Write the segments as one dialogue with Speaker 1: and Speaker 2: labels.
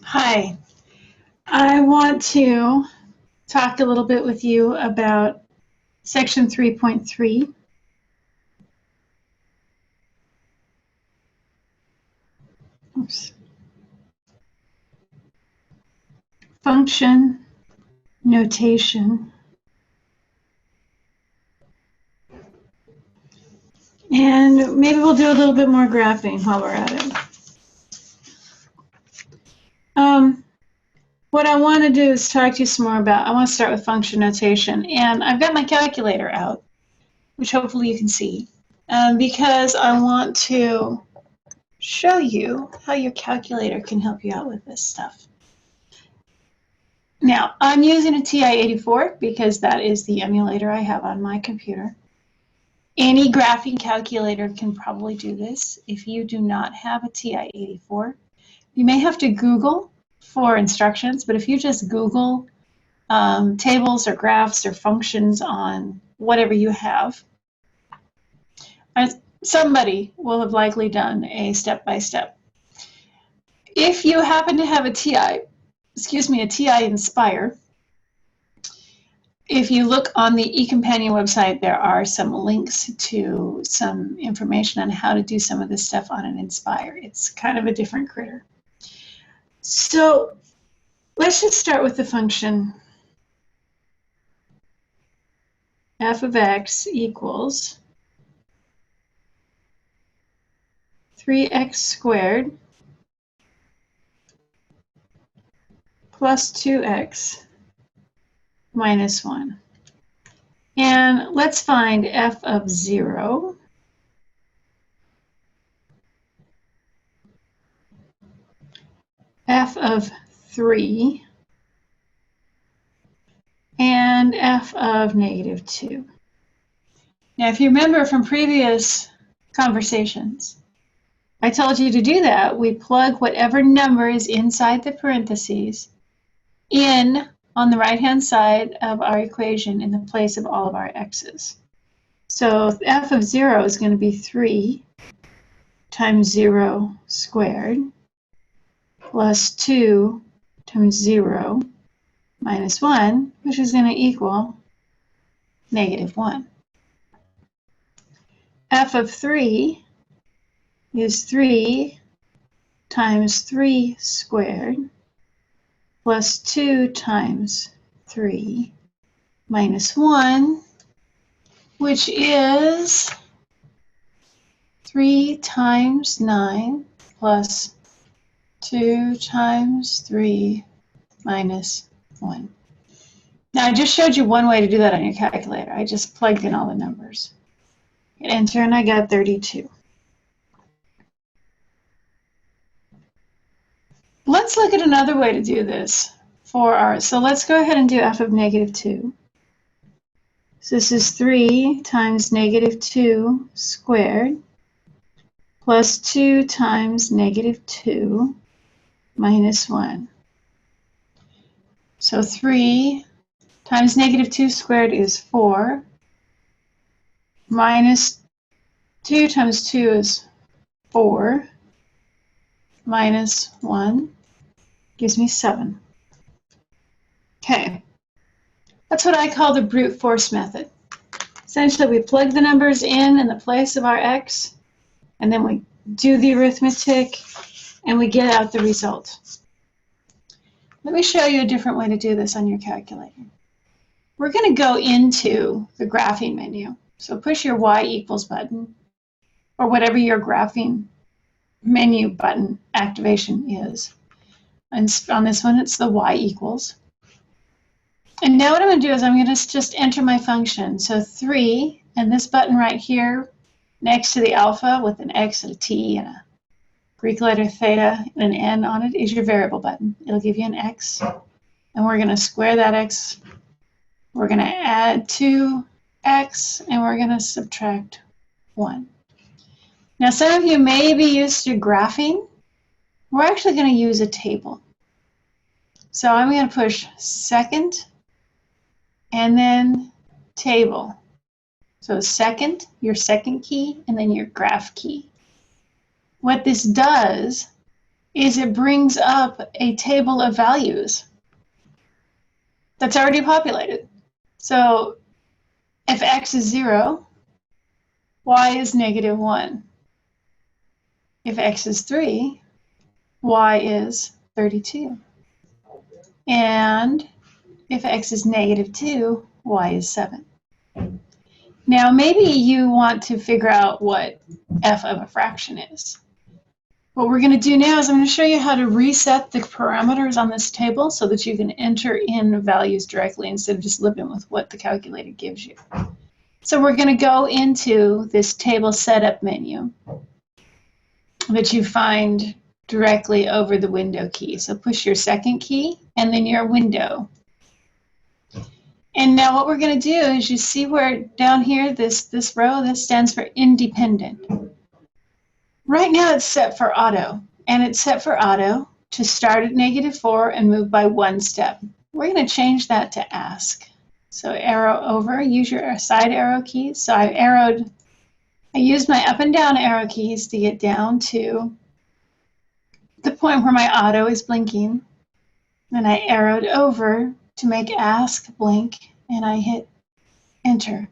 Speaker 1: Hi, I want to talk a little bit with you about section 3.3. Oops. Function notation. And maybe we'll do a little bit more graphing while we're at it. What I want to do is talk to you some more about, I want to start with function notation. And I've got my calculator out, which hopefully you can see, because I want to show you how your calculator can help you out with this stuff. Now, I'm using a TI-84 because that is the emulator I have on my computer. Any graphing calculator can probably do this. If you do not have a TI-84, you may have to Google for instructions, but if you just Google tables or graphs or functions on whatever you have, somebody will have likely done a step-by-step. If you happen to have a TI Inspire, if you look on the eCompanion website, there are some links to some information on how to do some of this stuff on an Inspire. It's kind of a different critter. So let's just start with the function f of x equals 3x squared plus 2x minus 1. And let's find f of 0. F of 3, and f of negative 2. Now, if you remember from previous conversations, I told you to do that. We plug whatever number is inside the parentheses in on the right-hand side of our equation in the place of all of our x's. So f of 0 is going to be 3 times 0 squared plus 2 times 0 minus 1, which is going to equal negative 1. F of 3 is 3 times 3 squared plus 2 times 3 minus 1, which is 3 times 9 plus 2 times 3 minus 1. Now, I just showed you one way to do that on your calculator. I just plugged in all the numbers. Hit enter, and I got 32. Let's look at another way to do this so let's go ahead and do f of negative 2. So this is 3 times negative 2 squared plus 2 times negative 2 minus 1. So 3 times negative 2 squared is 4, minus 2 times 2 is 4, minus 1 gives me 7. Okay, that's what I call the brute force method. Essentially, we plug the numbers in the place of our x, and then we do the arithmetic, and we get out the result. Let me show you a different way to do this on your calculator. We're going to go into the graphing menu. So push your Y equals button, or whatever your graphing menu button activation is. And on this one, it's the Y equals. And now what I'm going to do is I'm going to just enter my function. So 3, and this button right here next to the alpha with an X and a T and a Greek letter theta and an N on it is your variable button. It'll give you an X. And we're going to square that X. We're going to add 2X, and we're going to subtract 1. Now, some of you may be used to graphing. We're actually going to use a table. So I'm going to push second and then table. So second, your second key, and then your graph key. What this does is it brings up a table of values that's already populated. So if x is 0, y is -1. If x is 3, y is 32. And if x is -2, y is 7. Now maybe you want to figure out what f of a fraction is. What we're going to do now is I'm going to show you how to reset the parameters on this table so that you can enter in values directly instead of just living with what the calculator gives you. So we're going to go into this table setup menu that you find directly over the window key. So push your second key and then your window. And now what we're going to do is you see where down here, this row, this stands for independent. Right now it's set for auto, and it's set for auto to start at -4 and move by 1 step. We're going to change that to ask. So arrow over, use your side arrow keys. So I used my up and down arrow keys to get down to the point where my auto is blinking. Then I arrowed over to make ask blink, and I hit enter.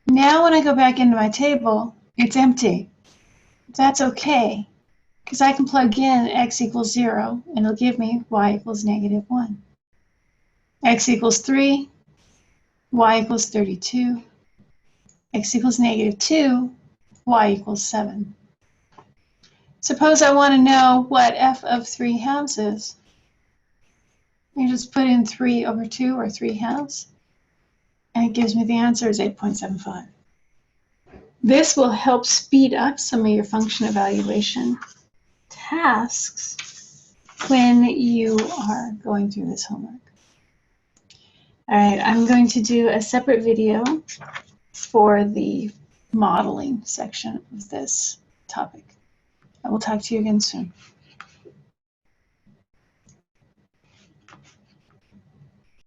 Speaker 1: Now when I go back into my table, it's empty. That's okay, because I can plug in x equals 0, and it'll give me y equals -1. X equals 3, y equals 32. X equals -2, y equals 7. Suppose I want to know what f of 3/2 is. You just put in 3/2 or 3/2, and it gives me the answer is 8.75. This will help speed up some of your function evaluation tasks when you are going through this homework. All right, I'm going to do a separate video for the modeling section of this topic. I will talk to you again soon.